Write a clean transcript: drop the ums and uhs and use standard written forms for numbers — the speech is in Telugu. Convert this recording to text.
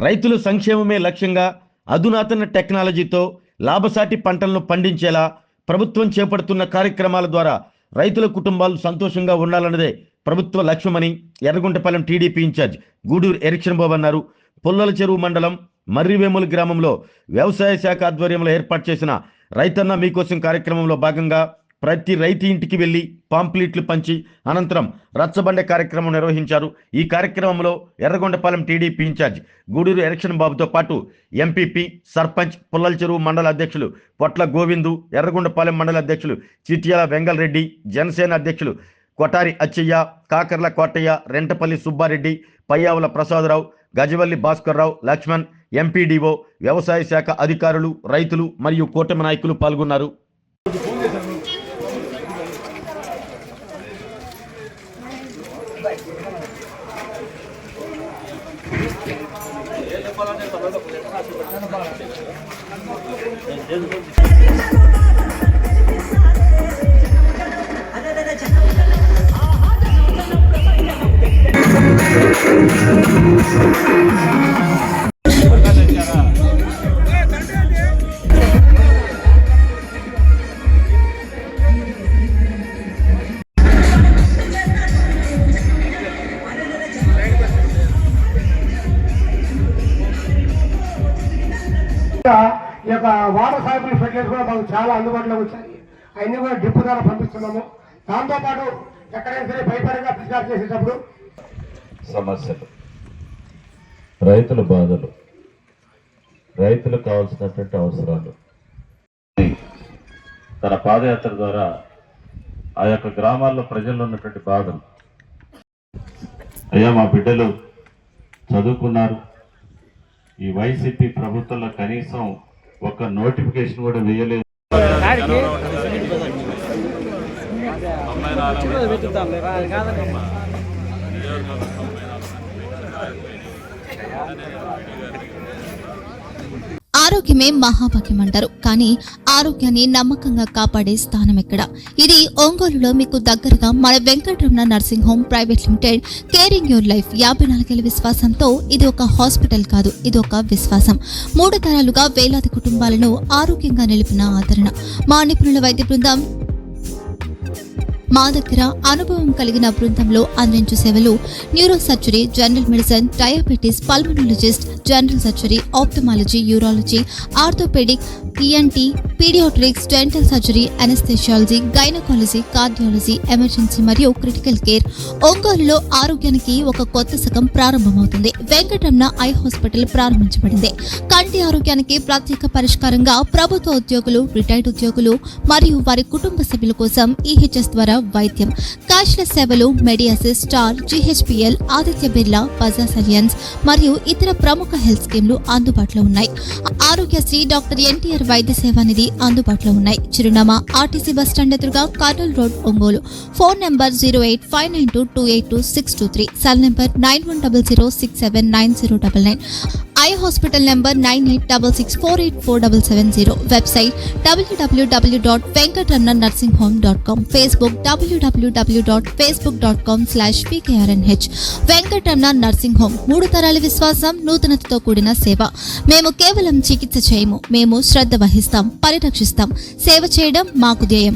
రైతుల సంక్షేమమే లక్ష్యంగా అధునాతన టెక్నాలజీతో లాభసాటి పంటలను పండించేలా ప్రభుత్వం చేపడుతున్న కార్యక్రమాల ద్వారా రైతుల కుటుంబాలు సంతోషంగా ఉండాలన్నదే ప్రభుత్వ లక్ష్యమని ఎర్రగుంటపాలెం టీడీపీ ఇన్ఛార్జ్ గూడూరు ఎరిక్షన్ బాబు అన్నారు. పుల్లల చెరువు మండలం మర్రివేముల గ్రామంలో వ్యవసాయ శాఖ ఆధ్వర్యంలో ఏర్పాటు చేసిన రైతన్న మీకోసం కార్యక్రమంలో భాగంగా ప్రతి రైతు ఇంటికి వెళ్లి పాంప్లెట్లు పంచి అనంతరం రచ్చబండ కార్యక్రమం నిర్వహించారు. ఈ కార్యక్రమంలో ఎర్రగొండపాలెం టీడీపీ ఇన్ఛార్జ్ గూడూరు ఎలక్షన్ బాబుతో పాటు ఎంపీపీ, సర్పంచ్, పుల్లల చెరువు మండల అధ్యక్షులు పొట్ల గోవిందు, ఎర్రగొండపాలెం మండల అధ్యక్షులు చిట్యాల వెంగల్ రెడ్డి, జనసేన అధ్యక్షులు కొటారి అచ్చయ్య, కాకర్ల కోటయ్య, రెంటపల్లి సుబ్బారెడ్డి, పయ్యావుల ప్రసాదరావు, గజవల్లి భాస్కర్రావు, లక్ష్మణ్, ఎంపీడీఓ, వ్యవసాయ శాఖ అధికారులు, రైతులు మరియు కూటమి నాయకులు పాల్గొన్నారు. ఈ యొక్క వాటర్ సాయిబుల్ ఫెర్టిలైజర్స్ కూడా మాకు చాలా అందుబాటులోకి వచ్చాయి. అవన్నీ కూడా డ్రిప్ ద్వారా పంపిస్తున్నాము. దాంతోపాటు ఎక్కడైనా సరే భయపడంగా పిచికారి చేసేటప్పుడు సమస్యలు, రైతుల బాధలు, రైతులకు కావాల్సినటువంటి అవసరాలు తన పాదయాత్ర ద్వారా ఆ యొక్క గ్రామాల్లో ప్రజల్లో ఉన్నటువంటి బాధలు, అయ్యా మా బిడ్డలు చదువుకున్నారు, ఈ వైసీపీ ప్రభుత్వంలో కనీసం ఒక నోటిఫికేషన్ కూడా వేయలేదు, ఆరోగ్యమే మహాభాగ్యం అంటారు. కానీ ఆరోగ్యాన్ని నమ్మకంగా కాపాడే స్థానం ఎక్కడ? ఇది ఒంగోలులో మీకు దగ్గరగా మన Venkataramana nursing home private limited. Caring your life 54 ఏళ్ల విశ్వాసంతో ఇది ఒక హాస్పిటల్ కాదు, ఇది ఒక విశ్వాసం. 3 తరాలుగా వేలాది కుటుంబాలను ఆరోగ్యంగా నిలిపిన ఆదరణ. మా నిపుణుల వైద్య బృందం మా దగ్గర అనుభవం కలిగిన బృందంలో అందించే సేవలు neuro surgery, general medicine, diabetes, pulmonologist, general surgery, ophthalmology, urology, orthopaedic, ENT, paediatrics, dental surgery, anaesthesiology, gynaecology, cardiology, emergency మరియు క్రిటికల్ కేర్. ఒంగోలులో ఆరోగ్యానికి ఒక కొత్త శకం ప్రారంభమవుతుంది. వెంకటరమణ ఐ హాస్పిటల్ ప్రారంభించబడింది. కంటి ఆరోగ్యానికి ప్రత్యేక పరిష్కారంగా ప్రభుత్వ ఉద్యోగులు, రిటైర్డ్ ఉద్యోగులు మరియు వారి కుటుంబ సభ్యుల కోసం ఈహెచ్ఎస్ ద్వారా వైద్యం, క్యాష్లెస్ సేవలు, మెడియాసిస్, స్టార్, జీహెచ్పీఎల్, ఆదిత్య బిర్లా, బజాజ్ అలియన్స్ మరియు ఇతర ప్రముఖ హెల్త్ స్కీమ్లు అందుబాటులో ఉన్నాయి. ఆరోగ్యశ్రీ, డాక్టర్ ఎన్టీఆర్ వైద్య సేవా నిధి అందుబాటులో ఉన్నాయి. చిరునామా ఆర్టీసీ బస్టాండ్ ఎదురుగా, Kurnool road, Ongole. Phone number 08592282623, cell number 9100679099. Eye hospital number 9866484770. Website www.venkatramanarsinghome.com. Facebook www.facebook.com/pkrnh. Venkataramana nursing home, 3 తరాల విశ్వాసం, నూతనతతో కూడిన సేవ. మేము కేవలం చికిత్స చేయము, మేము శ్రద్ధ వహిస్తాం, పరిరక్షిస్తాం. సేవ చేయడం మాకు ధ్యేయం.